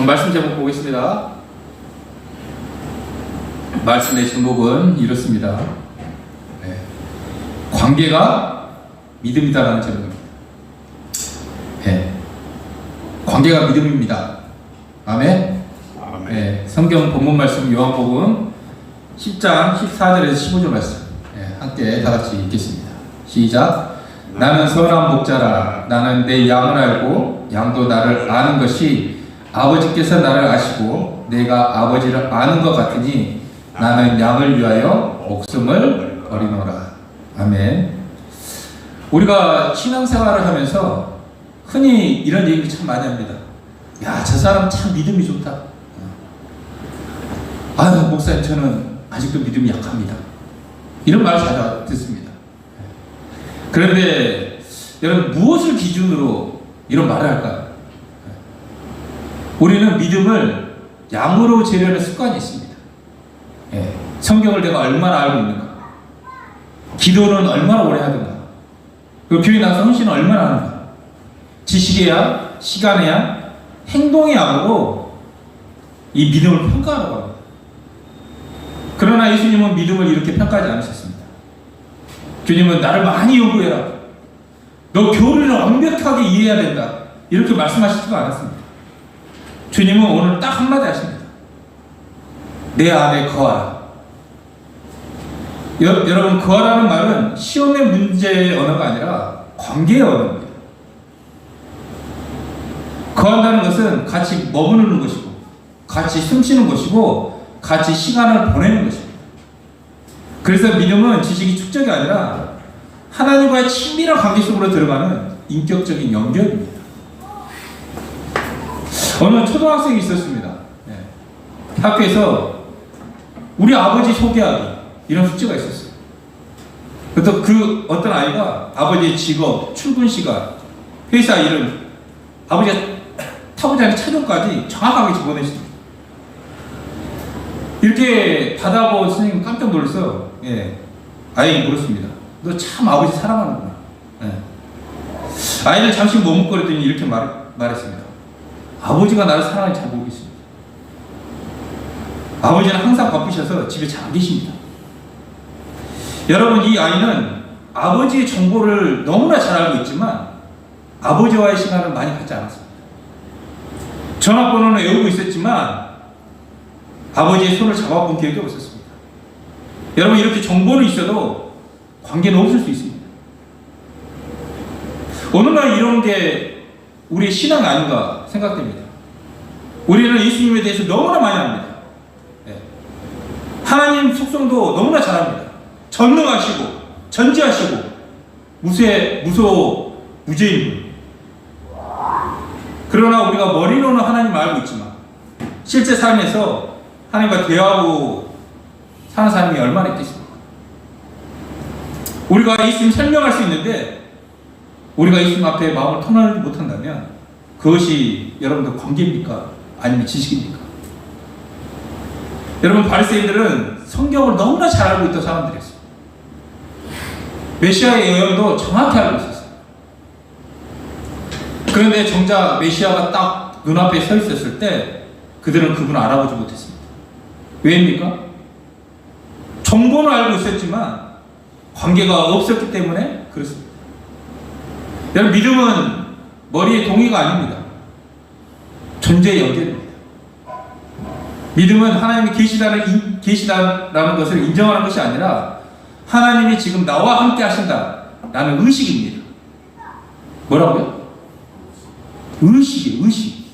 말씀 제목 보겠습니다. 말씀의 제목은 이렇습니다. 관계가 믿음이다라는 제목입니다. 관계가 믿음입니다. 아멘. 성경 본문 말씀 요한복음 10장 14절에서 15절 말씀 함께 다 같이 읽겠습니다. 시작. 나는 선한 목자라. 나는 내 양을 알고 양도 나를 아는 것이 아버지께서 나를 아시고 내가 아버지를 아는 것 같으니 나는 양을 위하여 목숨을 버리노라. 아멘. 우리가 신앙생활을 하면서 흔히 이런 얘기를 참 많이 합니다. 야, 저 사람 참 믿음이 좋다. 아유, 목사님 저는 아직도 믿음이 약합니다. 이런 말을 자주 듣습니다. 그런데 여러분, 무엇을 기준으로 이런 말을 할까요? 우리는 믿음을 양으로 재려는 습관이 있습니다. 성경을 내가 얼마나 알고 있는가, 기도는 얼마나 오래 하든가, 그리고 교회 나가서 헌신은 얼마나 하는가, 지식의 양, 시간의 양, 행동의 양으로 이 믿음을 평가하라고 합니다. 그러나 예수님은 믿음을 이렇게 평가하지 않으셨습니다. 주님은 나를 많이 연구해라, 너 교리를 완벽하게 이해해야 된다, 이렇게 말씀하시지도 않았습니다. 주님은 오늘 딱 한마디 하십니다. 내 안에 거하라. 여러분, 거하라는 말은 시험의 문제의 언어가 아니라 관계의 언어입니다. 거한다는 것은 같이 머무르는 것이고, 같이 숨쉬는 것이고, 같이 시간을 보내는 것입니다. 그래서 믿음은 지식이 축적이 아니라 하나님과의 친밀한 관계 속으로 들어가는 인격적인 연결입니다. 어느 초등학생이 있었습니다. 학교에서 우리 아버지 소개하기, 이런 숙제가 있었어요. 또 그 어떤 아이가 아버지의 직업, 출근 시간, 회사 이름, 아버지가 타고자 하는 차종까지 정확하게 적어내셨습니다. 이렇게 받아보고 선생님 깜짝 놀라서 아이에게 물었습니다. 너 참 아버지 사랑하는구나. 아이는 잠시 머뭇거리더니 이렇게 말했습니다. 아버지가 나를 사랑하는지 잘 모르겠습니다. 아버지는 항상 바쁘셔서 집에 잘 안 계십니다. 여러분, 이 아이는 아버지의 정보를 너무나 잘 알고 있지만 아버지와의 시간을 많이 갖지 않았습니다. 전화번호는 외우고 있었지만 아버지의 손을 잡아본 기억이 없었습니다. 여러분, 이렇게 정보는 있어도 관계는 없을 수 있습니다. 어느 날 이런 게 우리의 신앙이 아닌가 생각됩니다. 우리는 예수님에 대해서 너무나 많이 압니다. 하나님 속성도 너무나 잘 압니다. 전능하시고 전지하시고 무죄인 분. 그러나 우리가 머리로는 하나님을 알고 있지만 실제 삶에서 하나님과 대화하고 사는 사람이 얼마나 있겠습니까? 우리가 예수님 설명할 수 있는데 우리가 예수님 앞에 마음을 터널지 못한다면 그것이 여러분들 관계입니까? 아니면 지식입니까? 여러분, 바리새인들은 성경을 너무나 잘 알고 있던 사람들이었어요. 메시아의 예언도 정확히 알고 있었어요. 그런데 정작 메시아가 딱 눈앞에 서 있었을 때 그들은 그분을 알아보지 못했습니다. 왜입니까? 정보는 알고 있었지만 관계가 없었기 때문에 그렇습니다. 여러분, 믿음은 머리의 동의가 아닙니다. 존재의 연결입니다. 믿음은 하나님이 계시다라는 것을 인정하는 것이 아니라 하나님이 지금 나와 함께 하신다라는 의식입니다. 뭐라고요? 의식이에요, 의식.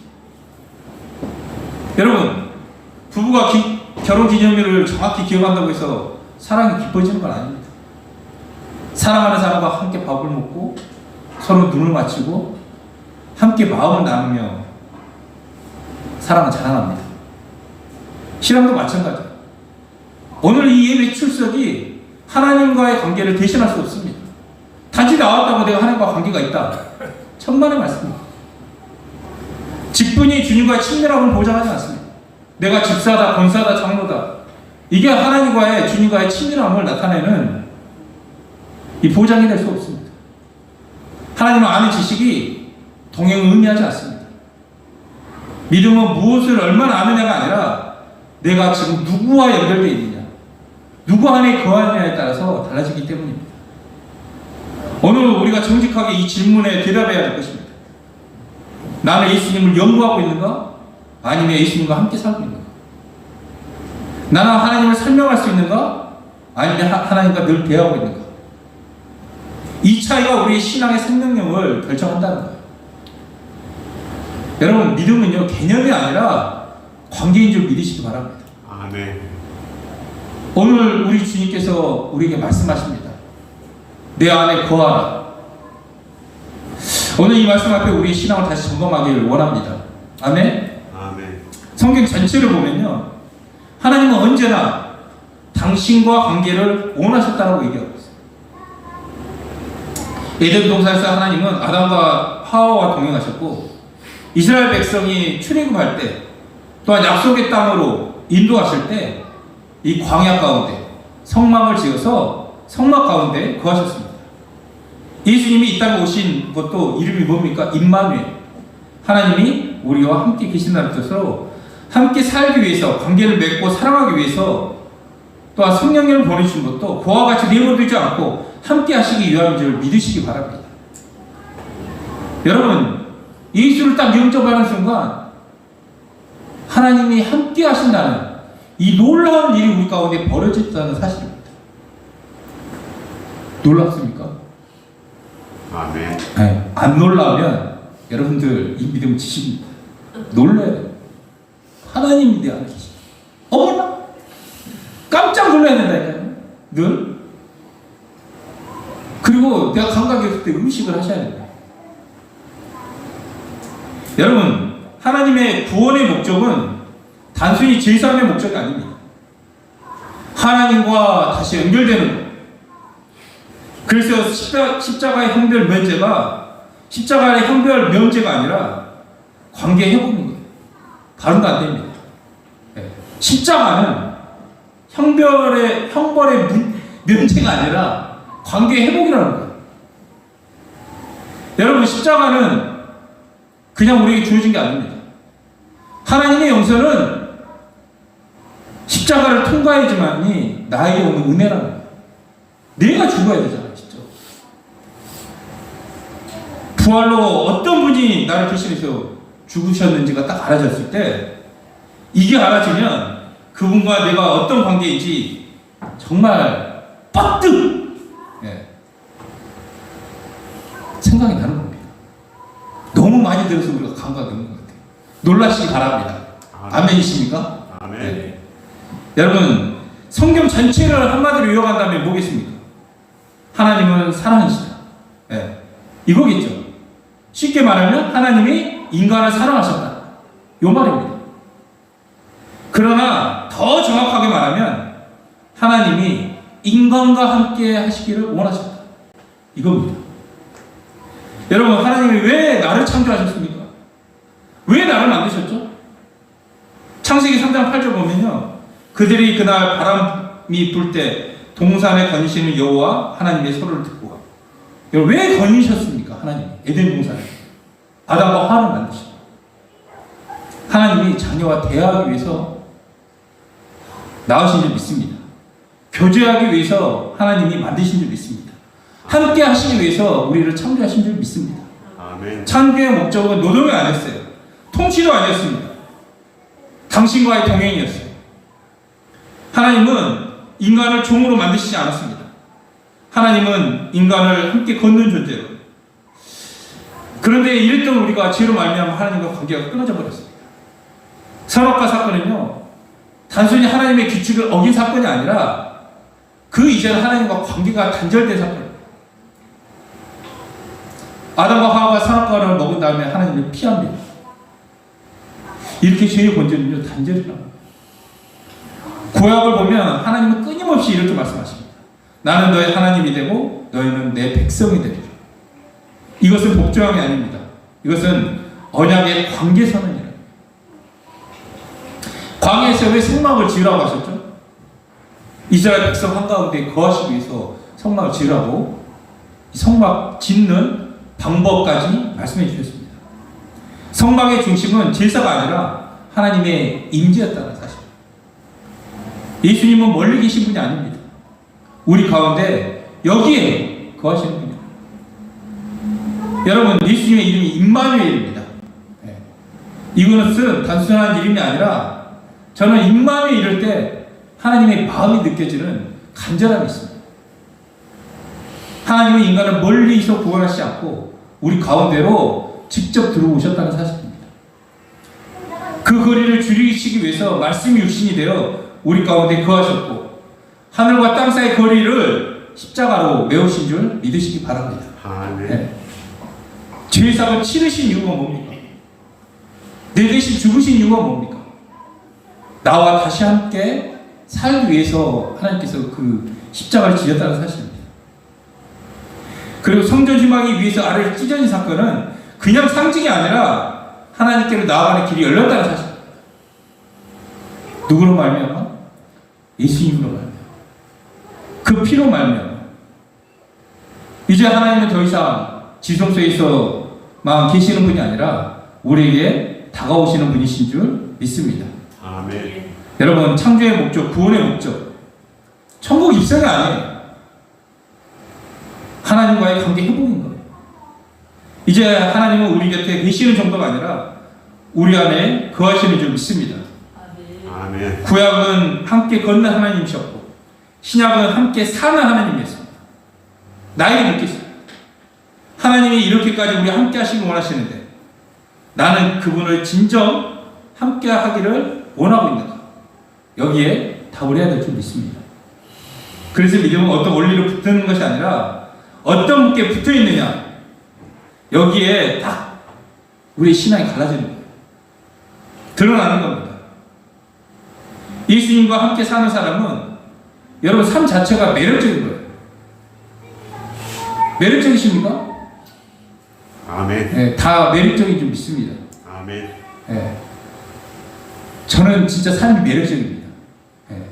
여러분, 부부가 결혼 기념일을 정확히 기억한다고 해서 사랑이 깊어지는 건 아닙니다. 사랑하는 사람과 함께 밥을 먹고 서로 눈을 맞추고 함께 마음을 나누며 사랑은 자라납니다. 신앙도 마찬가지예요. 오늘 이 예배 출석이 하나님과의 관계를 대신할 수 없습니다. 단지 나왔다고 내가 하나님과 관계가 있다, 천만의 말씀입니다. 직분이 주님과의 친밀함을 보장하지 않습니다. 내가 집사다, 권사다, 장로다, 이게 하나님과의, 주님과의 친밀함을 나타내는 이 보장이 될 수 없습니다. 하나님을 아는 지식이 동행을 의미하지 않습니다. 믿음은 무엇을 얼마나 아느냐가 아니라 내가 지금 누구와 연결되어 있느냐, 누구 안에 거하느냐에 따라서 달라지기 때문입니다. 오늘 우리가 정직하게 이 질문에 대답해야 될 것입니다. 나는 예수님을 연구하고 있는가? 아니면 예수님과 함께 살고 있는가? 나는 하나님을 설명할 수 있는가? 아니면 하나님과 늘 대하고 있는가? 이 차이가 우리의 신앙의 생명력을 결정한다는 거예요. 여러분, 믿음은요, 개념이 아니라 관계인 줄 믿으시기 바랍니다. 아멘. 오늘 우리 주님께서 우리에게 말씀하십니다. 내 안에 거하라. 오늘 이 말씀 앞에 우리의 신앙을 다시 점검하기를 원합니다. 아멘. 아멘. 성경 전체를 보면요, 하나님은 언제나 당신과 관계를 원하셨다라고 얘기하고 있어요. 에덴 동산에서 하나님은 아담과 하와와 동행하셨고, 이스라엘 백성이 출애굽할 때, 또한 약속의 땅으로 인도하실 때 이 광야 가운데 성막을 지어서 성막 가운데 거하셨습니다. 예수님이 이 땅에 오신 것도 이름이 뭡니까? 임마누엘. 하나님이 우리와 함께 계신다는 뜻으로 함께 살기 위해서, 관계를 맺고 사랑하기 위해서, 또한 성령님을 보내주신 것도 그와 같이 내버려두지 않고 함께 하시기 위함인 줄 믿으시기 바랍니다. 여러분, 예수를 딱 영접하는 순간 하나님이 함께 하신다는 이 놀라운 일이 우리 가운데 벌어졌다는 사실입니다. 놀랍습니까? 아멘. 네, 안 놀라면 여러분들 이 믿음 지십니다. 놀라야 돼요. 하나님이 내 안에 계시다. 어머나! 깜짝 놀라야 된다니까요. 늘. 그리고 내가 감각이 없을 때 의식을 하셔야 됩니다. 여러분, 하나님의 구원의 목적은 단순히 제사함의 목적이 아닙니다. 하나님과 다시 연결되는 것. 그래서 십자가의 형별 면제가 십자가의 형별 면제가 아니라 관계 회복인 거예요. 다른 거 안 됩니다. 네. 십자가는 형벌의 면제가 아니라 관계 회복이라는 거예요. 여러분, 십자가는 그냥 우리에게 주어진 게 아닙니다. 하나님의 용서는 십자가를 통과해야지만이 나에게 오는 은혜라는 거예요. 내가 죽어야 되잖아요, 진짜. 부활로 어떤 분이 나를 대신해서 죽으셨는지가 딱 알아졌을 때, 이게 알아지면 그분과 내가 어떤 관계인지 정말 빡뜩 생각이 나는 겁니다. 너무 많이 들어서 우리가 감각이 없는 것 같아요. 놀라시기 바랍니다. 아멘이십니까? 아멘. 네. 여러분, 성경 전체를 한마디로 요약한다면 뭐겠습니까? 하나님은 사랑이시다. 네. 이거겠죠. 쉽게 말하면 하나님이 인간을 사랑하셨다. 요 말입니다. 그러나 더 정확하게 말하면 하나님이 인간과 함께 하시기를 원하셨다. 이겁니다. 여러분, 하나님이 왜 나를 창조하셨습니까? 왜 나를 만드셨죠? 창세기 3장 8절 보면요, 그들이 그날 바람이 불 때 동산에 거니시는 여호와 하나님의 소리를 듣고 가. 여러분, 왜 거니셨습니까? 하나님 에덴 동산에 아담과 하와를 만드셨죠. 하나님이 자녀와 대화하기 위해서 낳으신 줄 믿습니다. 교제하기 위해서 하나님이 만드신 줄 믿습니다. 함께 하시기 위해서 우리를 창조하신 줄 믿습니다. 아멘. 창조의 목적은 노동이 아니었어요. 통치도 아니었습니다. 당신과의 동행이었어요. 하나님은 인간을 종으로 만드시지 않았습니다. 하나님은 인간을 함께 걷는 존재로. 그런데 이랬던 우리가 죄로 말미암아 하나님과 관계가 끊어져 버렸습니다. 선악과 사건은요, 단순히 하나님의 규칙을 어긴 사건이 아니라 그 이전에 하나님과 관계가 단절된 사건입니다. 아담과 하와가 선악과를 먹은 다음에 하나님을 피합니다. 이렇게 죄의 본질은요, 단절이라고. 구약을 보면 하나님은 끊임없이 이렇게 말씀하십니다. 나는 너의 하나님이 되고 너희는 내 백성이 되리라. 이것은 복종함이 아닙니다. 이것은 언약의 관계선언이라. 광야에서 왜 성막을 지으라고 하셨죠? 이스라엘 백성 한가운데 거하시기 위해서 성막을 지으라고 성막 짓는 방법까지 말씀해 주셨습니다. 성막의 중심은 제사가 아니라 하나님의 임재였다는 사실. 예수님은 멀리 계신 분이 아닙니다. 우리 가운데 여기에 거하시는 분이에요. 여러분, 예수님의 이름이 임마누엘입니다. 이것은 단순한 이름이 아니라 저는 임마누엘 이럴 때 하나님의 마음이 느껴지는 간절함이 있습니다. 하나님은 인간을 멀리서 구원하시지 않고 우리 가운데로 직접 들어오셨다는 사실입니다. 그 거리를 줄이시기 위해서 말씀이 육신이 되어 우리 가운데 거하셨고 하늘과 땅 사이의 거리를 십자가로 메우신 줄 믿으시기 바랍니다. 아멘. 죄사함을 치르신 이유가 뭡니까? 내 대신 죽으신 이유가 뭡니까? 나와 다시 함께 살기 위해서 하나님께서 그 십자가를 지셨다는 사실입니다. 그리고 성전 희망이 위해서 아래를 찢어진 사건은 그냥 상징이 아니라 하나님께로 나아가는 길이 열렸다는 사실입니다. 누구로 말미암아? 예수님으로 말미암아. 그 피로 말미암아. 이제 하나님은 더 이상 지성소에서만 계시는 분이 아니라 우리에게 다가오시는 분이신 줄 믿습니다. 아멘. 여러분, 창조의 목적, 구원의 목적, 천국 입성이 아니에요. 하나님과의 관계 회복인 거예요. 이제 하나님은 우리 곁에 계시는 정도가 아니라 우리 안에 거하시는 줄 믿습니다. 아멘. 구약은 함께 걷는 하나님이셨고 신약은 함께 사는 하나님이었습니다. 나에게 묻겠습니다. 하나님이 이렇게까지 우리 함께 하시길 원하시는데 나는 그분을 진정 함께 하기를 원하고 있는가? 여기에 답을 해야 될 줄 믿습니다. 그래서 믿음은 어떤 원리로 붙는 것이 아니라 어떤 분께 붙어 있느냐, 여기에 딱 우리의 신앙이 갈라지는 거예요. 드러나는 겁니다. 예수님과 함께 사는 사람은 여러분 삶 자체가 매력적인 거예요. 매력적이십니까? 아멘. 네, 다 매력적인 줄 믿습니다. 아멘. 네. 저는 진짜 삶이 매력적입니다. 네.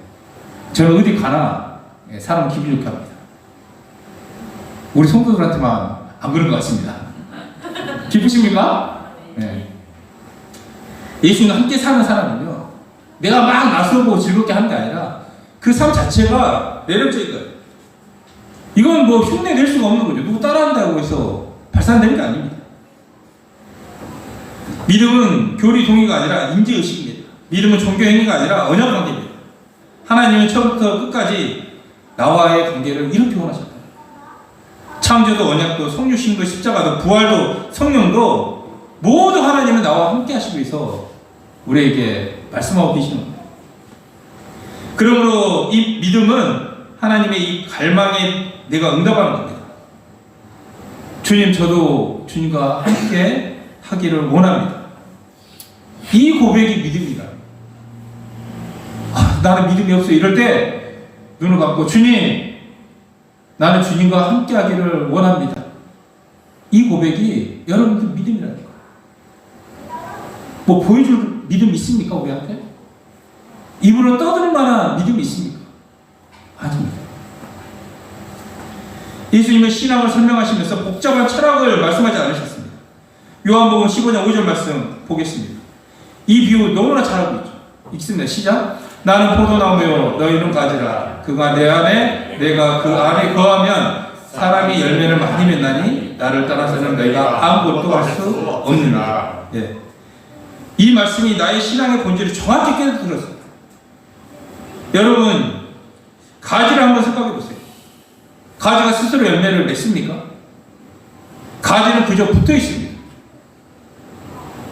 저는 어디 가나 사람 기분 좋게 합니다. 우리 성도들한테만 안 그런 것 같습니다. 기쁘십니까? 네. 예수님과 함께 사는 사람은요, 내가 막 나서고 즐겁게 하는 게 아니라 그 삶 자체가 매력적인 거예요. 이건 뭐 흉내 낼 수가 없는 거죠. 누구 따라한다고 해서 발산되는 게 아닙니다. 믿음은 교리 동의가 아니라 인지의식입니다. 믿음은 종교행위가 아니라 언약관계입니다. 하나님은 처음부터 끝까지 나와의 관계를 이렇게 원하셨다. 창조도 언약도 성육신도 십자가도 부활도 성령도 모두 하나님은 나와 함께 하시기 위해서 우리에게 말씀하고 계시는 겁니다. 그러므로 이 믿음은 하나님의 이 갈망에 내가 응답하는 겁니다. 주님, 저도 주님과 함께 하기를 원합니다. 이 고백이 믿음이다. 나는 믿음이 없어. 이럴 때 눈을 감고 주님, 나는 주님과 함께 하기를 원합니다. 이 고백이 여러분들 믿음이라니까. 뭐 보여줄 믿음 있습니까? 우리한테? 입으로 떠들 만한 믿음이 있습니까? 아닙니다. 예수님은 신앙을 설명하시면서 복잡한 철학을 말씀하지 않으셨습니다. 요한복음 15장 5절 말씀 보겠습니다. 이 비유 너무나 잘 알고 있죠. 읽습니다. 시작. 나는 포도나무요 너희는 가지라. 그가 내 안에 내가 그 안에 거하면 사람이 열매를 많이 맺나니 나를 따라서는 너희가 아무것도 할 수 없느니라. 예. 이 말씀이 나의 신앙의 본질을 정확히 깨달았습니다. 여러분, 가지를 한번 생각해 보세요. 가지가 스스로 열매를 맺습니까? 가지는 그저 붙어 있습니다.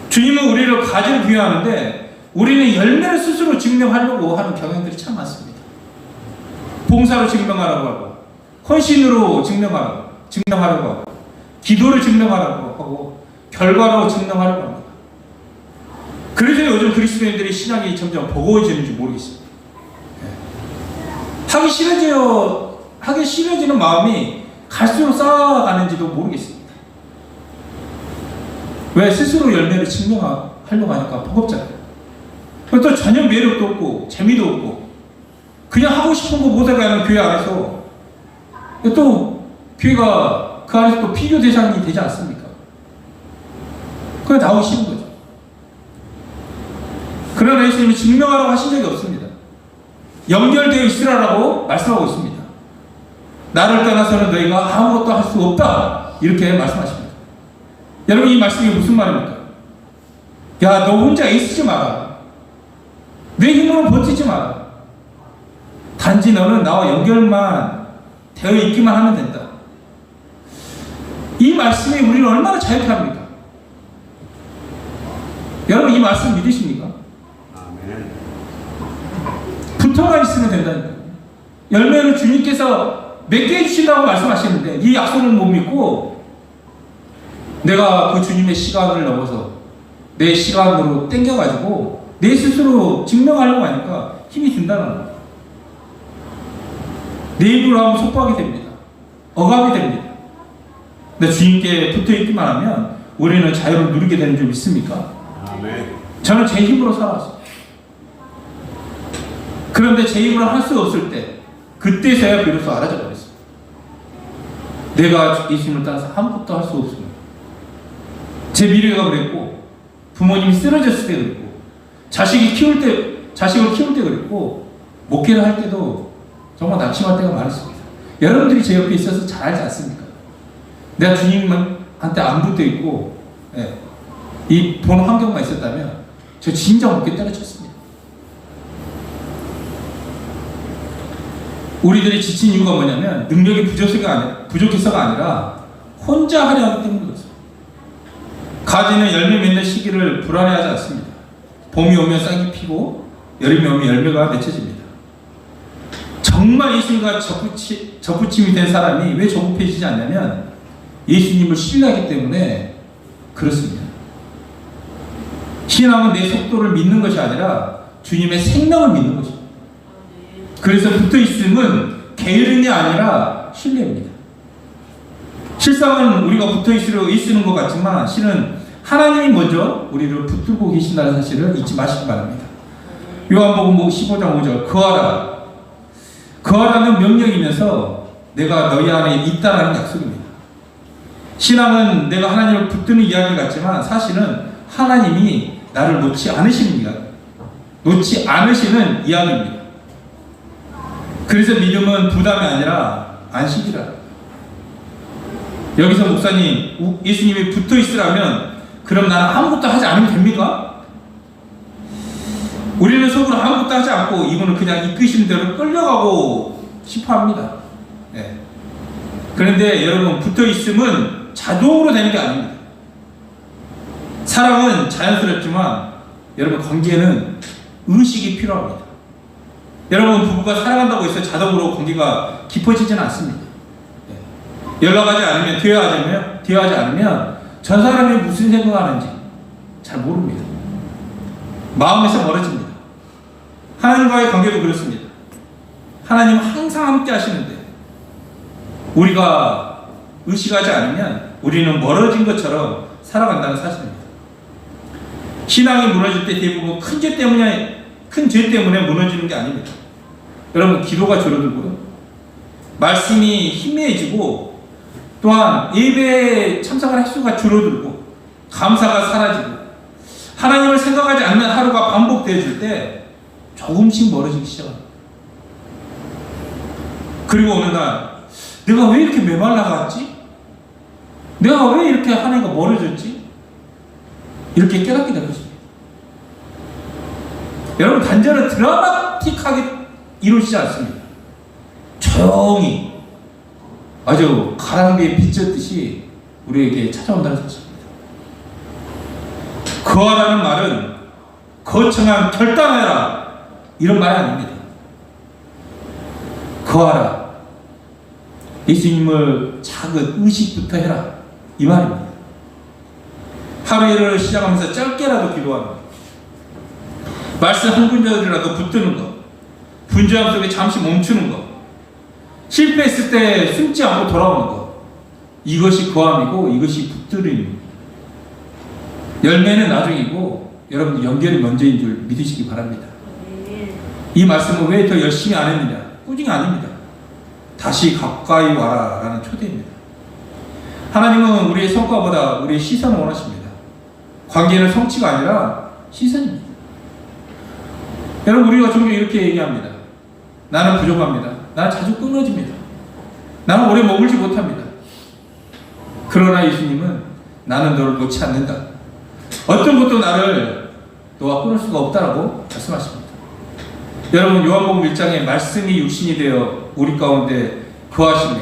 주님은 우리를 가지를 비유하는데 우리는 열매를 스스로 증명하려고 하는 경향들이 참 많습니다. 봉사로 증명하라고 하고, 헌신으로 증명하라고 하고, 기도를 증명하라고 하고, 결과로 증명하려고 합니다. 그래서 요즘 그리스도인들의 신앙이 점점 버거워지는지 모르겠습니다. 하기 싫어지는 마음이 갈수록 쌓아가는지도 모르겠습니다. 왜? 스스로 열매를 증명하려고 하니까 버겁잖아요. 또 전혀 매력도 없고 재미도 없고 그냥 하고 싶은 거 못하게 하는 교회 안에서 또 교회가 그 안에서 또 비교 대상이 되지 않습니까? 그냥 나오기 싫은 거죠. 그러나 예수님은 증명하라고 하신 적이 없습니다. 연결되어 있으라고 말씀하고 있습니다. 나를 떠나서는 너희가 아무것도 할 수 없다. 이렇게 말씀하십니다. 여러분, 이 말씀이 무슨 말입니까? 야, 너 혼자 애쓰지 마라. 내 힘으로 버티지 마라. 단지 너는 나와 연결만 되어 있기만 하면 된다. 이 말씀이 우리를 얼마나 자유케 합니까? 여러분, 이 말씀 믿으십니까? 아멘. 붙어만 있으면 된다니까요. 열매를 주님께서 맺게 해주신다고 말씀하시는데 이 약속을 못 믿고 내가 그 주님의 시간을 넘어서 내 시간으로 땡겨가지고 내 스스로 증명하려고 하니까 힘이 든다는 거예요. 내 입으로 하면 속박이 됩니다. 억압이 됩니다. 근데 주님께 붙어있기만 하면 우리는 자유를 누리게 되는 줄 믿습니까? 아멘. 저는 제 힘으로 살아왔어요. 그런데 제 힘으로 할 수 없을 때 그때서야 비로소 알아져 버렸어요. 내가 예수님을 따라서 아무것도 할 수 없습니다. 제 미래가 그랬고 부모님이 쓰러졌을 때 그랬고 자식을 키울 때 그랬고 목회를 할 때도 정말 낙심할 때가 많았습니다. 여러분들이 제 옆에 있어서 잘 알지 않습니까? 내가 주님한테 안 붙어 있고 이 본 환경만 있었다면 저 진짜 목회 때려쳤습니다. 우리들이 지친 이유가 뭐냐면 능력이 부족해서가 아니라 혼자 하려 하기 때문에 그렇습니다. 가지는 열매 맺는 시기를 불안해하지 않습니다. 봄이 오면 싹이 피고 여름이 오면 열매가 맺혀집니다. 정말 예수님과 접붙임이 된 사람이 왜 조급해지지 않냐면 예수님을 신뢰하기 때문에 그렇습니다. 신앙은 내 속도를 믿는 것이 아니라 주님의 생명을 믿는 것입니다. 그래서 붙어있음은 게으름이 아니라 신뢰입니다. 실상은 우리가 붙어있는 것 같지만 실은 하나님이 먼저 우리를 붙들고 계신다는 사실을 잊지 마시기 바랍니다. 요한복음 15장 5절 거하라는 명령이면서 내가 너희 안에 있다라는 약속입니다. 신앙은 내가 하나님을 붙드는 이야기 같지만 사실은 하나님이 나를 놓지 않으시는 이야기입니다. 그래서 믿음은 부담이 아니라 안식이라. 여기서 목사님, 예수님이 붙어 있으라면 그럼 나는 아무것도 하지 않으면 됩니까? 우리는 속으로 아무것도 하지 않고 이분은 그냥 이끄시는 대로 끌려가고 싶어 합니다. 그런데 여러분, 붙어 있음은 자동으로 되는 게 아닙니다. 사랑은 자연스럽지만 여러분, 관계는 의식이 필요합니다. 여러분, 부부가 사랑한다고 해서 자동으로 관계가 깊어지지는 않습니다. 연락하지 않으면, 대화하지 않으면 전 사람이 무슨 생각하는지 잘 모릅니다. 마음에서 멀어집니다. 하나님과의 관계도 그렇습니다. 하나님은 항상 함께 하시는데 우리가 의식하지 않으면 우리는 멀어진 것처럼 살아간다는 사실입니다. 신앙이 무너질 때 대부분 큰 죄 때문에 무너지는 게 아닙니다. 여러분, 기도가 줄어들고요, 말씀이 희미해지고, 또한 예배에 참석할 횟수가 줄어들고, 감사가 사라지고, 하나님을 생각하지 않는 하루가 반복되어질 때 조금씩 멀어지기 시작합니다. 그리고 어느 날 내가 왜 이렇게 메말라갔지? 내가 왜 이렇게 하나님과 멀어졌지? 이렇게 깨닫게 될 것입니다. 여러분, 단절은 드라마틱하게 이루어지지 않습니다. 조용히 아주 가랑비에 비쳤듯이 우리에게 찾아온다는 사실입니다. 거하라는 말은 거창한 결단하라 이런 말이 아닙니다. 거하라, 예수님을 작은 의식부터 해라 이 말입니다. 하루를 시작하면서 짧게라도 기도하는 것, 말씀 한 군절이라도 붙드는 것, 분주함 속에 잠시 멈추는 것, 실패했을 때 숨지 않고 돌아오는 것, 이것이 거함이고 이것이 붙들림입니다. 열매는 나중이고 여러분, 연결이 먼저인 줄 믿으시기 바랍니다. 이 말씀은 왜 더 열심히 안 했느냐? 꾸준히 아닙니다. 다시 가까이 와라 라는 초대입니다. 하나님은 우리의 성과보다 우리의 시선을 원하십니다. 관계는 성취가 아니라 시선입니다. 여러분, 우리가 종종 이렇게 얘기합니다. 나는 부족합니다. 나는 자주 끊어집니다. 나는 오래 머물지 못합니다. 그러나 예수님은 나는 너를 놓지 않는다. 어떤 것도 나를 너와 끊을 수가 없다라고 말씀하십니다. 여러분, 요한복음 1장에 말씀이 육신이 되어 우리 가운데 거하시네,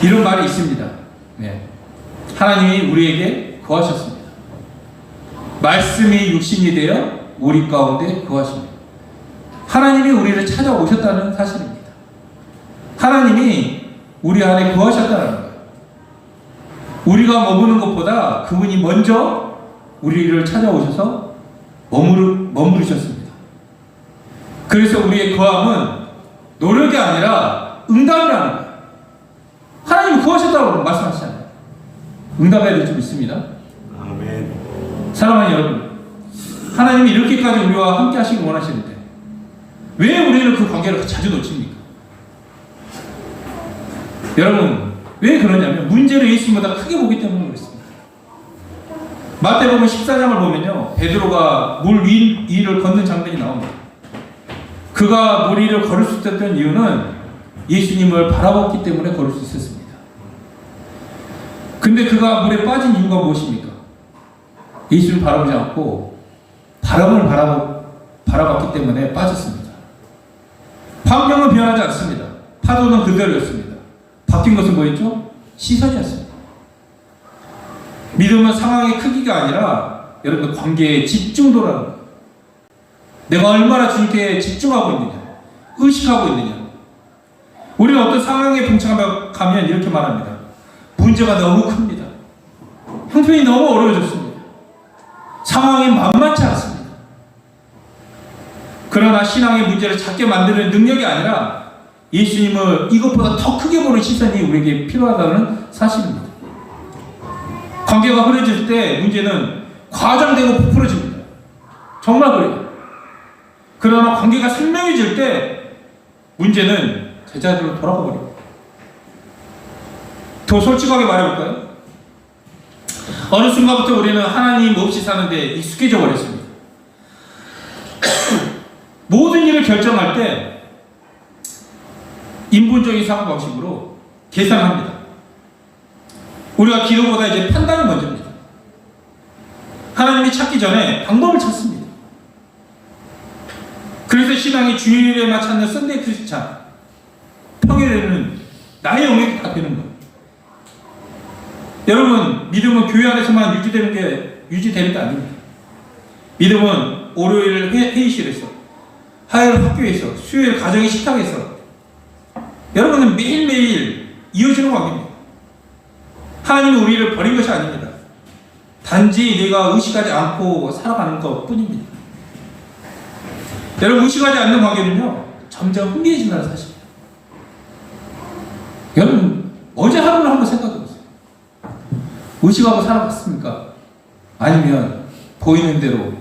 이런 말이 있습니다. 네. 하나님이 우리에게 거하셨습니다. 말씀이 육신이 되어 우리 가운데 거하십니다. 하나님이 우리를 찾아오셨다는 사실입니다. 하나님이 우리 안에 거하셨다는 거예요. 우리가 머무는 것보다 그분이 먼저 우리를 찾아오셔서 머무르셨습니다. 그래서 우리의 거함은 노력이 아니라 응답이라는 거예요. 하나님이 거하셨다고 말씀하시잖아요. 응답해야 될 줄 믿습니다. 아멘. 사랑하는 여러분, 하나님이 이렇게까지 우리와 함께 하시길 원하시는데 왜 우리는 그 관계를 자주 놓칩니까? 여러분, 왜 그러냐면 문제를 예수님보다 크게 보기 때문에 그렇습니다. 마태복음 14장을 보면요, 베드로가 물 위를 걷는 장면이 나옵니다. 그가 물 위를 걸을 수 있었던 이유는 예수님을 바라봤기 때문에 걸을 수 있었습니다. 근데 그가 물에 빠진 이유가 무엇입니까? 예수를 바라보지 않고 바람을 바라봤기 때문에 빠졌습니다. 환경은 변하지 않습니다. 파도는 그대로였습니다. 바뀐 것은 뭐였죠? 시선이었습니다. 믿음은 상황의 크기가 아니라 여러분 관계의 집중도라는 거예요. 내가 얼마나 주님께 집중하고 있느냐, 의식하고 있느냐. 우리는 어떤 상황에 봉착하면 이렇게 말합니다. 문제가 너무 큽니다. 형편이 너무 어려워졌습니다. 상황이 만만치 않습니다. 그러나 신앙의 문제를 작게 만드는 능력이 아니라 예수님을 이것보다 더 크게 보는 시선이 우리에게 필요하다는 사실입니다. 관계가 흐려질 때 문제는 과장되고 부풀어집니다. 정말 그래요. 그러나 관계가 선명해질 때 문제는 제자리로 돌아가 버립니다. 더 솔직하게 말해볼까요? 어느 순간부터 우리는 하나님 없이 사는데 익숙해져 버렸습니다. 모든 일을 결정할 때 인본적인 사고방식으로 계산합니다. 우리가 기도보다 이제 판단이 먼저입니다. 하나님이 찾기 전에 방법을 찾습니다. 그래서 신앙이 주일에만 찾는 썬데이 크리스찬, 평일에는 나의 영역이 다 되는 거예요. 여러분, 믿음은 교회 안에서만 유지되는 게 아닙니다. 믿음은 월요일 회의실에서, 화요일 학교에서, 수요일 가정의 식탁에서 여러분은 매일매일 이어지는 관계입니다. 하나님은 우리를 버린 것이 아닙니다. 단지 내가 의식하지 않고 살아가는 것 뿐입니다. 여러분, 의식하지 않는 관계는요, 점점 흥미해진다는 사실입니다. 여러분, 어제 하루를 한번 생각해 보세요. 의식하고 살아갔습니까? 아니면 보이는 대로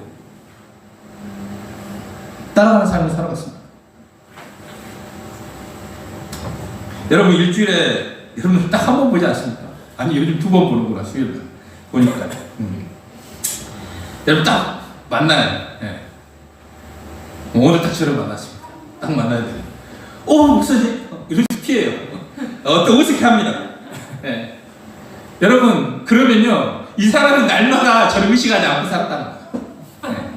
따라가는 삶을 살아갔습니까? 여러분, 일주일에 여러분 딱 한 번 보지 않습니까? 아니, 요즘 2번 보는구나, 수요일날 보니까. 여러분 딱 만나요. 네. 오늘 딱 저를 만났습니다. 딱 만나야 돼요. 목사님, 이렇게 피해요. 또 어색해 합니다. 네. 여러분, 그러면요, 이 사람은 날마다 저를 의식하지 않고 살았다는 거예요. 네.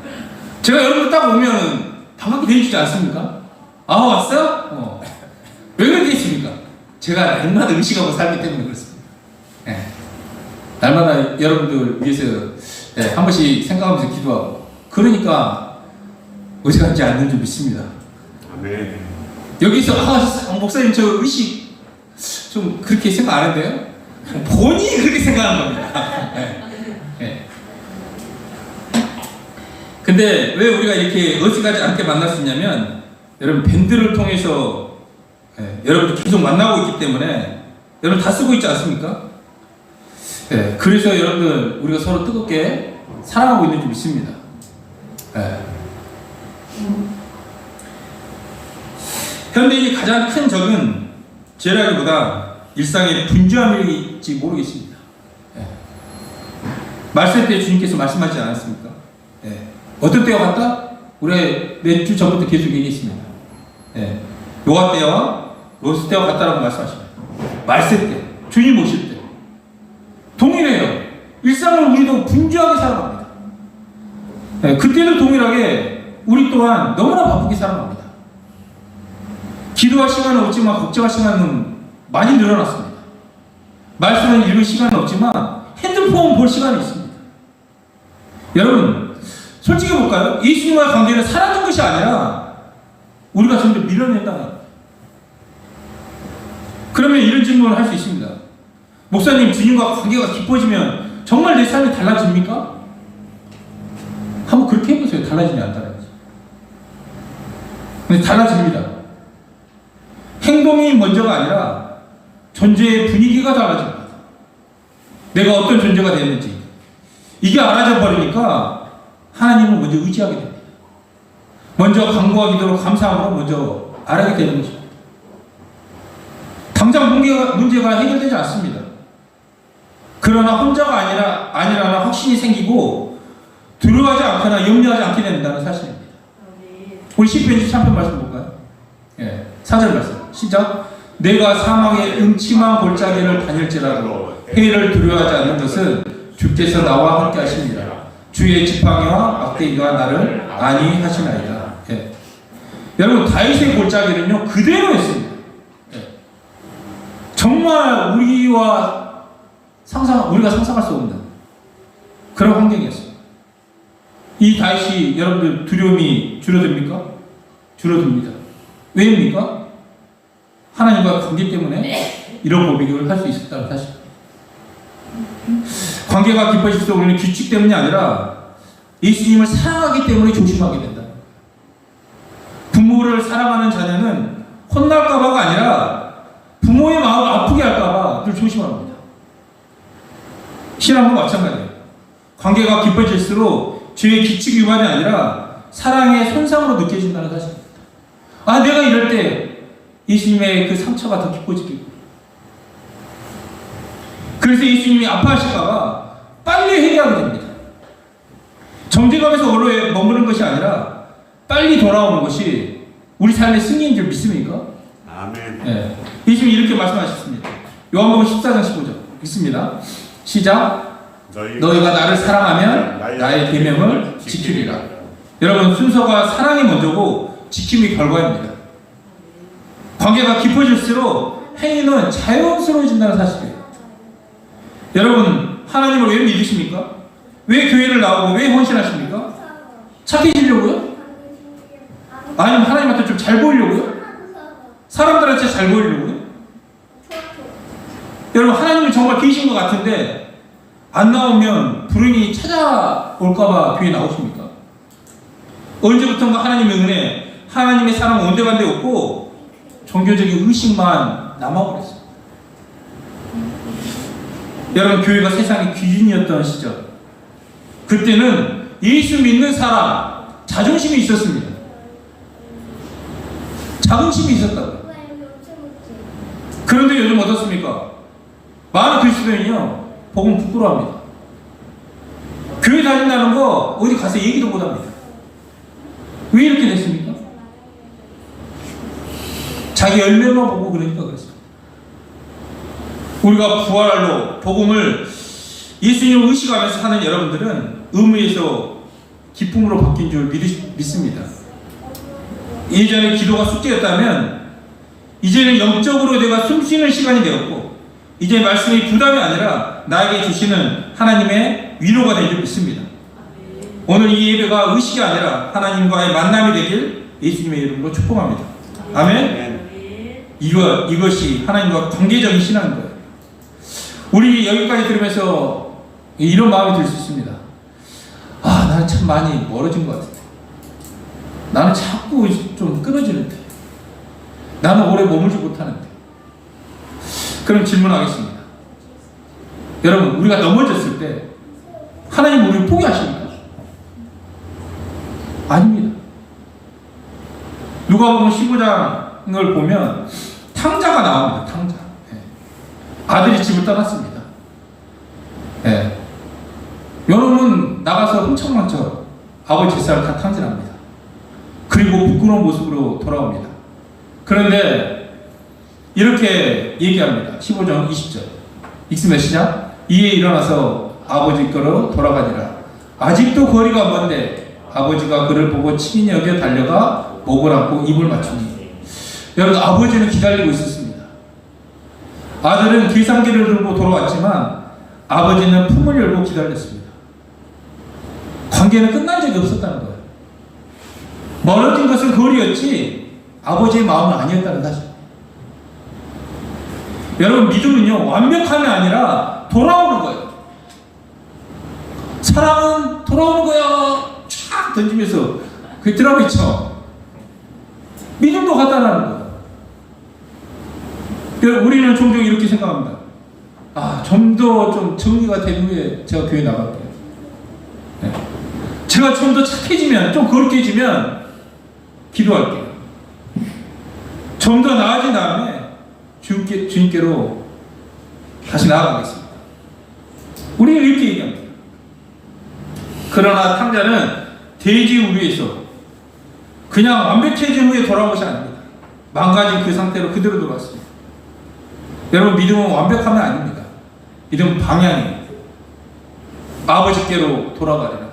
제가 여러분 딱 오면 반갑게 대해주지 않습니까? 아, 왔어요? 왜 그렇게 했습니까? 제가 날마다 의식하고 살기 때문에 그렇습니다. 네. 날마다 여러분들 위해서 한 번씩 생각하면서 기도하고, 그러니까 의식하지 않는 줄 믿습니다. 아멘. 여기서 목사님 저 의식 좀 그렇게 생각 안 했는데요? 본인이 그렇게 생각한 겁니다. 네. 네. 근데 왜 우리가 이렇게 의식하지 않게 만날 수 있냐면, 여러분 밴드를 통해서 여러분들 계속 만나고 있기 때문에 여러분 다 쓰고 있지 않습니까? 네. 그래서 여러분들 우리가 서로 뜨겁게 사랑하고 있는 줄 믿습니다. 네. 현대인이 가장 큰 적은 죄라기보다 일상의 분주함일지 모르겠습니다. 네. 말씀 때 주님께서 말씀하지 않았습니까? 네. 어떤 때와 같다? 우리 몇 주 전부터 계속 얘기했습니다. 예. 노아 때와 롯 때와 같다라고 말씀하십니다. 말세 때, 주님 오실 때 동일해요. 일상을 우리도 분주하게 살아갑니다. 예. 그때도 동일하게 우리 또한 너무나 바쁘게 살아갑니다. 기도할 시간은 없지만 걱정할 시간은 많이 늘어났습니다. 말씀을 읽을 시간은 없지만 핸드폰 볼 시간이 있습니다. 여러분, 솔직히 볼까요? 예수님과의 관계는 사라진 것이 아니라 우리가 점점 밀어낸다는 거예요. 그러면 이런 질문을 할 수 있습니다. 목사님, 주님과 관계가 깊어지면 정말 내 삶이 달라집니까? 한번 그렇게 해보세요. 달라지냐 안 달라지냐. 근데 달라집니다. 행동이 먼저가 아니라 존재의 분위기가 달라집니다. 내가 어떤 존재가 되는지 이게 알아져 버리니까 하나님을 먼저 의지하게 됩니다. 먼저 간구와 기도로 감사함으로 먼저 알아게 되는 것입니다. 당장 문제가 해결되지 않습니다. 그러나 혼자가 아니라는 확신이 생기고 두려워하지 않거나 염려하지 않게 된다는 사실입니다. 우리 시편 23편 말씀 볼까요? 예, 4절 말씀 시작. 내가 사막의 음침한 골짜기를 다닐지라도 해를 두려워하지 않는 것은 주께서 나와 함께 하십니다. 주의 지팡이와 막대기가 나를 안위하시나이다. 예. 여러분, 다윗의 골짜기는요 그대로였습니다. 예. 정말 우리가 상상할 수 없는 그런 환경이었습니다. 이 다윗이 여러분들 두려움이 줄어듭니까? 줄어듭니다. 왜입니까? 하나님과 관계 때문에 이런 고백을 할 수 있었다는 사실. 관계가 깊어질수록 우리는 규칙 때문이 아니라 예수님을 사랑하기 때문에 조심하게 된다. 부모를 사랑하는 자녀는 혼날까봐가 아니라 부모의 마음을 아프게 할까봐 늘 조심합니다. 신앙도 마찬가지예요. 관계가 깊어질수록 죄의 규칙 위반이 아니라 사랑의 손상으로 느껴진다는 사실입니다. 아, 내가 이럴 때 예수님의 그 상처가 더 깊어지겠고, 그래서 예수님이 아파하실까봐 빨리 회개하게 됩니다. 정죄감에서 오래 머무는 것이 아니라 빨리 돌아오는 것이 우리 삶의 승리인 줄 믿습니까? 아멘. 네. 예수님이 이렇게 말씀하셨습니다. 요한복음 14장 15절 읽습니다. 시작. 너희가 나를 사랑하면 나의 계명을 지키리라. 여러분, 순서가 사랑이 먼저고 지킴이 결과입니다. 관계가 깊어질수록 행위는 자연스러워진다는 사실이에요. 여러분, 하나님을 왜 믿으십니까? 왜 교회를 나오고 왜 헌신하십니까? 착해지려고요? 아니면 하나님한테 좀 잘 보이려고요? 사람들한테 잘 보이려고요? 여러분, 하나님은 정말 계신 것 같은데 안 나오면 불행이 찾아올까봐 교회 나오십니까? 언제부턴가 하나님의 은혜, 하나님의 사랑 온데간데 없고 종교적인 의식만 남아버렸어요. 여러분, 교회가 세상의 기준이었던 시절, 그때는 예수 믿는 사람 자존심이 있었습니다. 자긍심이 있었다고요. 그런데 요즘 어떻습니까? 많은 그리스도인이요 복음 부끄러워합니다. 교회 다닌다는 거 어디 가서 얘기도 못합니다. 왜 이렇게 됐습니까? 자기 열매만 보고 그러니까 그랬습니다. 우리가 부활로 복음을 예수님을 의식하면서 사는 여러분들은 의무에서 기쁨으로 바뀐 줄 믿습니다. 예전에 기도가 숙제였다면 이제는 영적으로 내가 숨쉬는 시간이 되었고, 이제 말씀이 부담이 아니라 나에게 주시는 하나님의 위로가 된 줄 믿습니다. 오늘 이 예배가 의식이 아니라 하나님과의 만남이 되길 예수님의 이름으로 축복합니다. 아멘. 이것이 하나님과 관계적인 신앙인 거예요. 우리 여기까지 들으면서 이런 마음이 들 수 있습니다. 아, 나는 참 많이 멀어진 것 같은데, 나는 자꾸 좀 끊어지는데, 나는 오래 머물지 못하는데. 그럼 질문하겠습니다. 여러분, 우리가 넘어졌을 때 하나님 우리를 포기하십니까? 아닙니다. 누가복음 15장을 보면 탕자가 나옵니다. 탕자. 아들이 집을 떠났습니다. 여러분, 나가서 흥청망청 아버지 제사를 다 탕진합니다. 그리고 부끄러운 모습으로 돌아옵니다. 그런데 이렇게 얘기합니다. 15절 20절 읽으면 시작. 이에 일어나서 아버지 거로 돌아가니라. 아직도 거리가 먼데 아버지가 그를 보고 친히 여겨 달려가 목을 안고 입을 맞추니. 여러분, 아버지는 기다리고 있었습니다. 아들은 길상기를 들고 돌아왔지만 아버지는 품을 열고 기다렸습니다. 관계는 끝난 적이 없었다는 거예요. 멀어진 것은 거리였지 아버지의 마음은 아니었다는 사실. 여러분, 믿음은요, 완벽함이 아니라 돌아오는 거예요. 사랑은 돌아오는 거야. 촥 던지면서 그 드라마처럼 믿음도 갖다라는 거예요. 우리는 종종 이렇게 생각합니다. 좀 더 좀 정리가 된 후에 제가 교회 나갈게요. 네. 제가 좀 더 착해지면, 좀 거룩해지면 기도할게요. 좀 더 나아진 다음에 주님께로 다시 나아가겠습니다. 우리는 이렇게 얘기합니다. 그러나 탕자는 돼지 우리에서 그냥 완벽해진 후에 돌아온 것이 아닙니다. 망가진 그 상태로 그대로 돌아왔습니다. 여러분, 믿음은 완벽함이 아닙니다. 믿음은 방향이에요. 아버지께로 돌아가리라.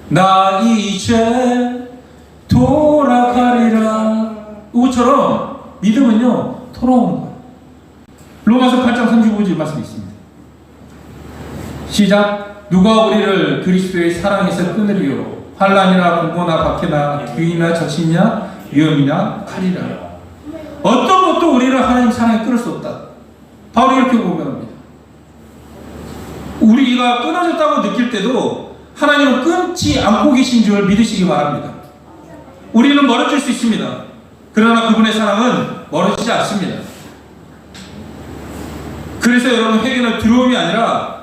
나 이제 돌아가리라. 이것처럼 믿음은요, 돌아오는 거예요. 로마서 8장 35절 말씀이 있습니다. 시작. 누가 우리를 그리스도의 사랑에서 끊으리요? 환난이나 공고나 박해나 기근이나 적신이나 위험이나 칼이라. 어떤 것도 우리를 하나님 사랑에 끊을 수 없다. 바로 이렇게 고백합니다. 우리가 끊어졌다고 느낄 때도 하나님은 끊지 않고 계신 줄 믿으시기 바랍니다. 우리는 멀어질 수 있습니다. 그러나 그분의 사랑은 멀어지지 않습니다. 그래서 여러분, 회개는 두려움이 아니라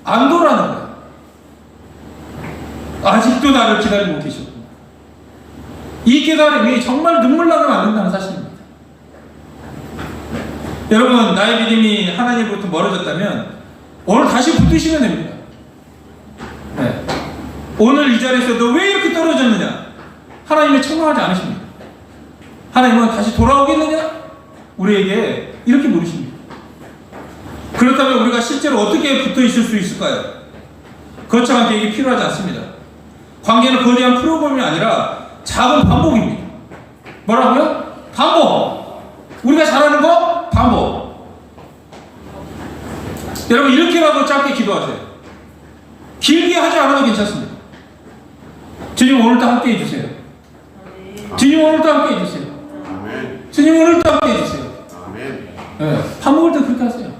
안도라는 거예요. 아직도 나를 기다리고 계셨구나. 이 깨달음이 정말 눈물 나게 만든다는 사실입니다. 여러분, 나의 믿음이 하나님으로부터 멀어졌다면 오늘 다시 붙드시면 됩니다. 네. 오늘 이 자리에서 너 왜 이렇게 떨어졌느냐? 하나님이 책망하지 않으십니다. 하나님은 다시 돌아오겠느냐? 우리에게 이렇게 물으십니다. 그렇다면 우리가 실제로 어떻게 붙어 있을 수 있을까요? 거창한 계획이 필요하지 않습니다. 관계는 거대한 프로그램이 아니라 작은 반복입니다. 뭐라고요? 반복. 우리가 잘하는 거 반복. 여러분, 이렇게라도 짧게 기도하세요. 길게 하지 않아도 괜찮습니다. 주님, 오늘도 함께 해주세요. 주님, 오늘도 함께 해주세요. 주님, 오늘도 함께 해주세요. 네, 밥 먹을 때 그렇게 하세요.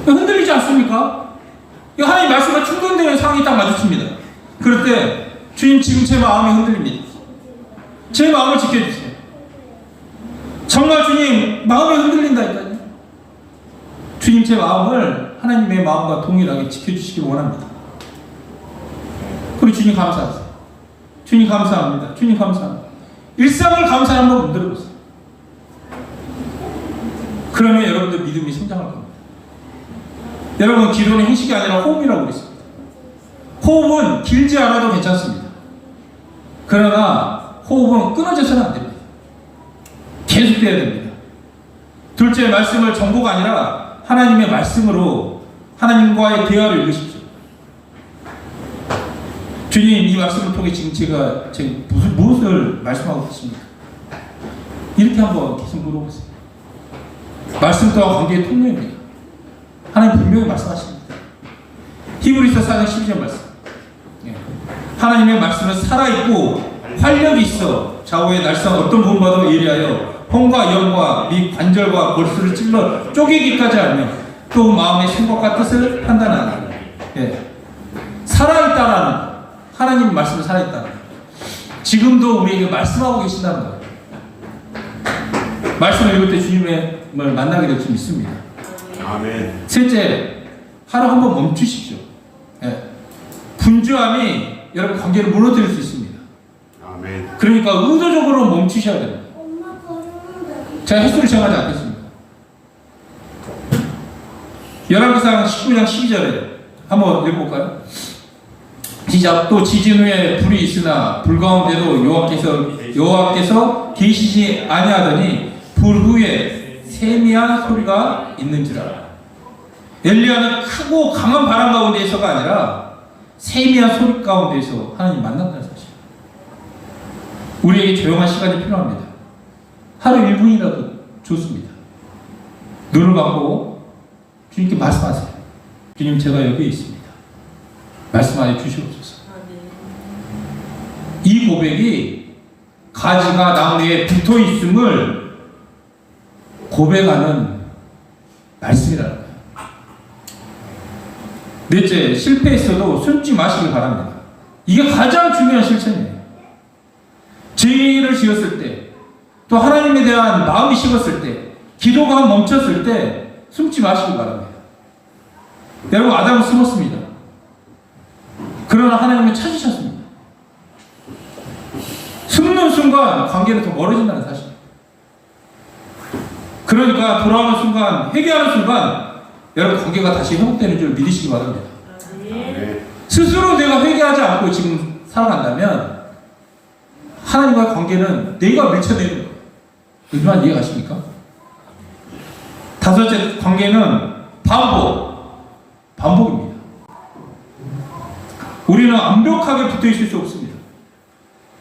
흔들리지 않습니까? 하나님 말씀과 충돌되는 상황이 딱 마주칩니다. 그럴 때 주님, 지금 제 마음이 흔들립니다. 제 마음을 지켜주세요. 정말 주님, 마음이 흔들린다니까요. 주님, 제 마음을 하나님의 마음과 동일하게 지켜주시길 원합니다. 그리고 주님 감사하세요. 주님 감사합니다. 주님 감사합니다. 일상을 감사히 한번 만들어보세요. 그러면 여러분들 믿음이 성장할 겁니다. 여러분, 기도는 형식이 아니라 호흡이라고 그랬습니다. 호흡은 길지 않아도 괜찮습니다. 그러나 호흡은 끊어져서는 안 됩니다. 계속돼야 됩니다. 둘째, 말씀을 정보가 아니라 하나님의 말씀으로 하나님과의 대화를 읽으십시오. 주님, 이 말씀을 통해 지금 제가 무엇을 말씀하고 계십니까? 이렇게 한번 계속 물어보세요. 말씀 또한 관계의 통로입니다. 하나님 분명히 말씀하십니다. 히브리서 4장 12절 말씀. 하나님의 말씀은 살아있고 활력이 있어 좌우의 날상 어떤 분보다도 예리하여 혼과 영과 및 관절과 골수를 찔러 쪼개기까지 하며 또 마음의 생각과 뜻을 판단하는. 살아있다라는, 하나님 말씀은 살아있다는, 지금도 우리에게 말씀하고 계신다는 거예요. 말씀을 읽을 때 주님을 만나게 될 줄 믿습니다. 아멘. 셋째, 하루 한번 멈추십시오. 분주함이 여러분 관계를 무너뜨릴 수 있습니다. 아멘. 그러니까 의도적으로 멈추셔야 됩니다. 제가 횟수를 정하지 않겠습니다. 열왕기상 19장 12절에 한번 읽어볼까요? 시작. 또 지진 후에 불이 있으나 불 가운데도 여호와께서 계시지 아니하더니 불 후에 세미한 소리가 있는지라. 엘리야는 크고 강한 바람 가운데에서가 아니라 세미한 소리 가운데에서 하나님 만났다는 사실. 우리에게 조용한 시간이 필요합니다. 하루 1분이라도 좋습니다. 눈을 감고 주님께 말씀하세요. 주님, 제가 여기 있습니다. 말씀하여 주시옵소서. 이 고백이 가지가 나무에 붙어 있음을 고백하는 말씀이라는 거예요. 넷째, 실패했어도 숨지 마시길 바랍니다. 이게 가장 중요한 실천이에요. 죄를 지었을 때, 또 하나님에 대한 마음이 식었을 때, 기도가 멈췄을 때 숨지 마시길 바랍니다. 여러분, 아담은 숨었습니다. 그러나 하나님은 찾으셨습니다. 숨는 순간 관계는 더 멀어진다는 사실. 그러니까 돌아오는 순간, 회개하는 순간 여러분 관계가 다시 회복되는 줄 믿으시기 바랍니다. 스스로 내가 회개하지 않고 지금 살아간다면 하나님과의 관계는 내가 밀쳐내는 거예요. 이만 이해가십니까? 다섯째, 관계는 반복입니다. 우리는 완벽하게 붙어 있을 수 없습니다.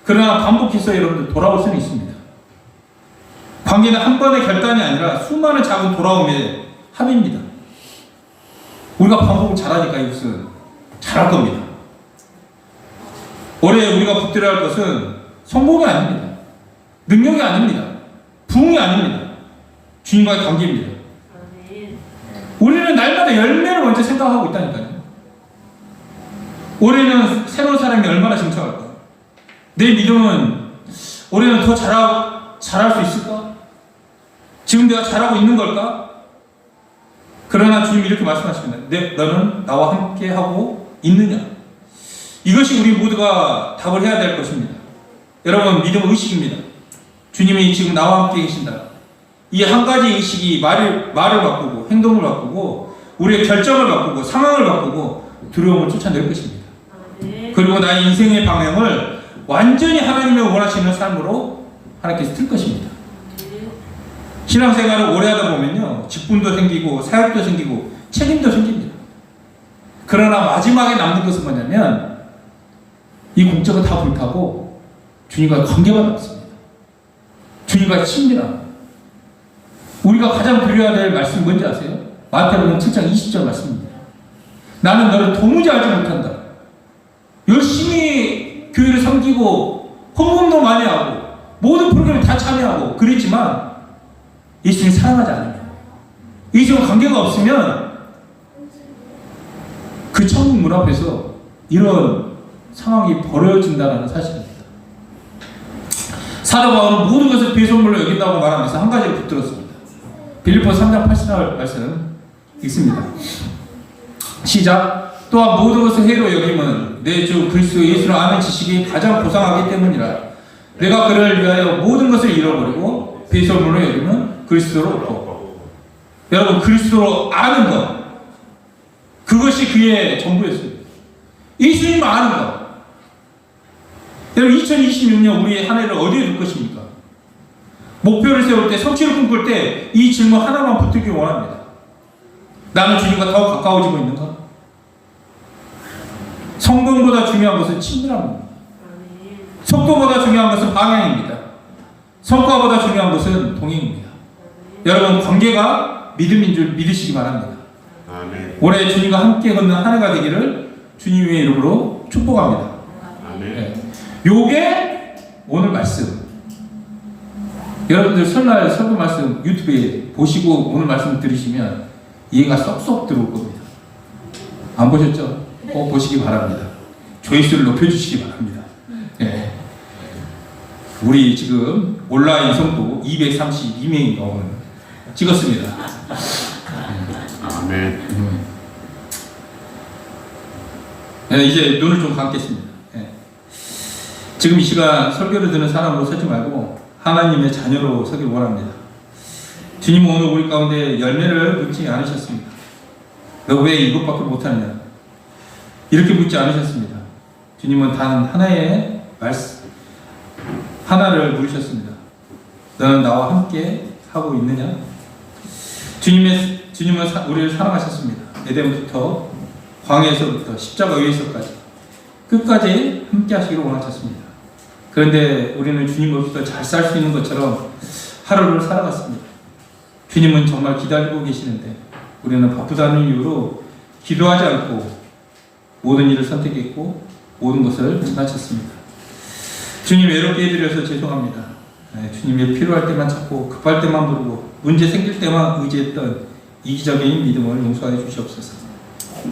그러나 반복해서 여러분들 돌아올 수는 있습니다. 관계는 한 번의 결단이 아니라 수많은 작은 돌아옴의 합입니다. 우리가 반복을 잘하니까 이것은 잘할 겁니다. 올해 우리가 붙들어야 할 것은 성공이 아닙니다. 능력이 아닙니다. 부흥이 아닙니다. 주님과의 관계입니다. 우리는 날마다 열매를 먼저 생각하고 있다니까요. 올해는 새로운 사람이 얼마나 증척할까? 내 믿음은 올해는 더 잘할 수 있을까? 지금 내가 잘하고 있는 걸까? 그러나 주님이 이렇게 말씀하십니다. 너는 나와 함께 하고 있느냐? 이것이 우리 모두가 답을 해야 될 것입니다. 여러분, 믿음은 의식입니다. 주님이 지금 나와 함께 계신다. 이 한 가지 의식이 말을 바꾸고 행동을 바꾸고 우리의 결정을 바꾸고 상황을 바꾸고 두려움을 쫓아낼 것입니다. 그리고 나의 인생의 방향을 완전히 하나님의 원하시는 삶으로 하나님께서 틀 것입니다. 신앙생활을 오래 하다 보면요, 직분도 생기고 사역도 생기고 책임도 생깁니다. 그러나 마지막에 남는 것은 뭐냐면 이 공적은 다 불타고 주님과의 관계만 남습니다. 주님과의 친밀함. 우리가 가장 드려야 될 말씀이 뭔지 아세요? 마태복음 7장 20절 말씀입니다. 나는 너를 도무지 알지 못한다. 열심히 교회를 섬기고 헌금도 많이 하고 모든 프로그램에 다 참여하고 그랬지만 예수님 사랑하지 않으면, 예수님 관계가 없으면 그 천국 문 앞에서 이런 상황이 벌어진다는 사실입니다. 사도 바울은 모든 것을 배설물로 여긴다고 말하면서 한 가지를 붙들었습니다. 빌립보서 3장 8절 말씀 읽습니다. 시작. 또한 모든 것을 해로 여김은 내 주 그리스도 예수를 아는 지식이 가장 보상하기 때문이라. 내가 그를 위하여 모든 것을 잃어버리고 배설물로 여김은 그리스도로 얻고. 여러분, 그리스도로 아는 것, 그것이 그의 전부였습니다. 예수님 아는 것. 여러분, 2026년 우리의 한 해를 어디에 둘 것입니까? 목표를 세울 때, 성취를 꿈꿀 때 이 질문 하나만 붙들기 원합니다. 나는 주님과 더 가까워지고 있는가? 성공보다 중요한 것은 친밀함입니다. 속도보다 중요한 것은 방향입니다. 성과보다 중요한 것은 동행입니다. 여러분, 관계가 믿음인 줄 믿으시기 바랍니다. 아멘. 올해 주님과 함께 걷는 한 해가 되기를 주님의 이름으로 축복합니다. 아멘. 네. 요게 오늘 말씀. 여러분들 설날 설교 말씀 유튜브에 보시고 오늘 말씀 들으시면 이해가 쏙쏙 들어올 겁니다. 안 보셨죠? 꼭 보시기 바랍니다. 조회수를 높여주시기 바랍니다. 네. 우리 지금 온라인 성도 232명이 오늘 찍었습니다. 아멘. 네, 이제 눈을 좀 감겠습니다. 네. 지금 이 시간 설교를 듣는 사람으로 서지 말고 하나님의 자녀로 서길 원합니다. 주님은 오늘 우리 가운데 열매를 묻지 않으셨습니다. 너 왜 이것밖에 못하느냐? 이렇게 묻지 않으셨습니다. 주님은 단 하나의 말씀 하나를 물으셨습니다. 너는 나와 함께 하고 있느냐? 주님은 우리를 사랑하셨습니다. 에덴부터 광야에서부터 십자가 위에서까지 끝까지 함께 하시기를 원하셨습니다. 그런데 우리는 주님 없이도 잘 살 수 있는 것처럼 하루를 살아갔습니다. 주님은 정말 기다리고 계시는데 우리는 바쁘다는 이유로 기도하지 않고 모든 일을 선택했고 모든 것을 지나쳤습니다. 주님 외롭게 해드려서 죄송합니다. 주님이 필요할 때만 찾고 급할 때만 부르고 문제 생길 때만 의지했던 이기적인 믿음을 용서해 주시옵소서.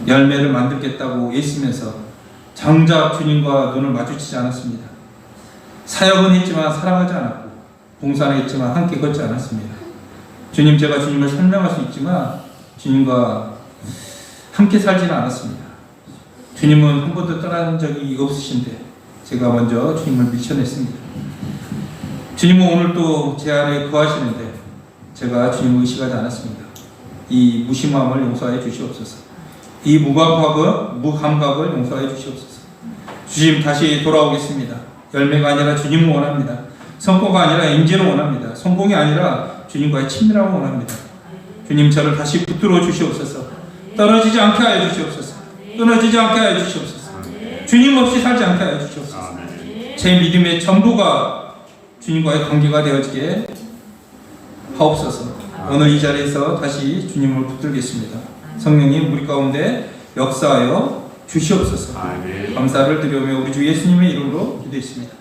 열매를 만들겠다고 애쓰면서 정작 주님과 눈을 마주치지 않았습니다. 사역은 했지만 사랑하지 않았고 봉사는 했지만 함께 걷지 않았습니다. 주님, 제가 주님을 설명할 수 있지만 주님과 함께 살지는 않았습니다. 주님은 한 번도 떠난 적이 없으신데 제가 먼저 주님을 밀쳐냈습니다. 주님은 오늘 또 제 안에 거하시는데 제가 주님을 의식하지 않았습니다. 이 무심함을 용서해 주시옵소서. 이 무감각을 용서해 주시옵소서. 주님, 다시 돌아오겠습니다. 열매가 아니라 주님을 원합니다. 성과가 아니라 인재를 원합니다. 성공이 아니라 주님과의 친밀함을 원합니다. 주님, 저를 다시 붙들어 주시옵소서. 떨어지지 않게 하여 주시옵소서. 끊어지지 않게 하여 주시옵소서. 주님 없이 살지 않게 하여 주시옵소서. 제 믿음의 전부가 주님과의 관계가 되어지게 하옵소서. 오늘 이 자리에서 다시 주님을 붙들겠습니다. 성령님 우리 가운데 역사하여 주시옵소서. 감사를 드리오며 우리 주 예수님의 이름으로 기도했습니다.